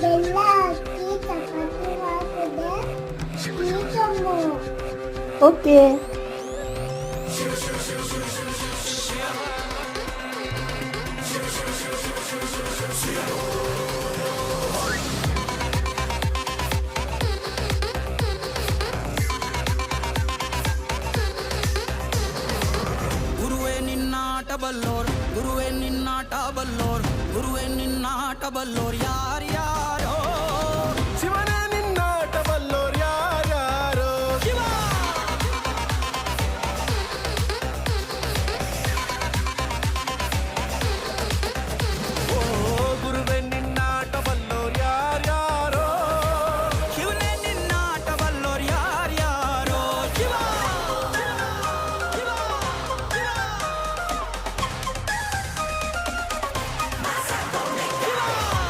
ಬೆಲ್ಲ ಅಕ್ಕಿ ಚಪಾತಿ ಮಾಡಿದೆ ಸ್ವೀಟನ್ನು. ಓಕೆ. ಗುರುವೇ ನಿನ್ನಾಟ ಬಲ್ಲೋರ್, ಗುರುವೇ ನಿನ್ನಾಟ ಬಲ್ಲೋರ್, ಗುರುವೇ ನಿನ್ನಾಟ ಬಲ್ಲೋರ್ ಯಾರ್ಯಾರು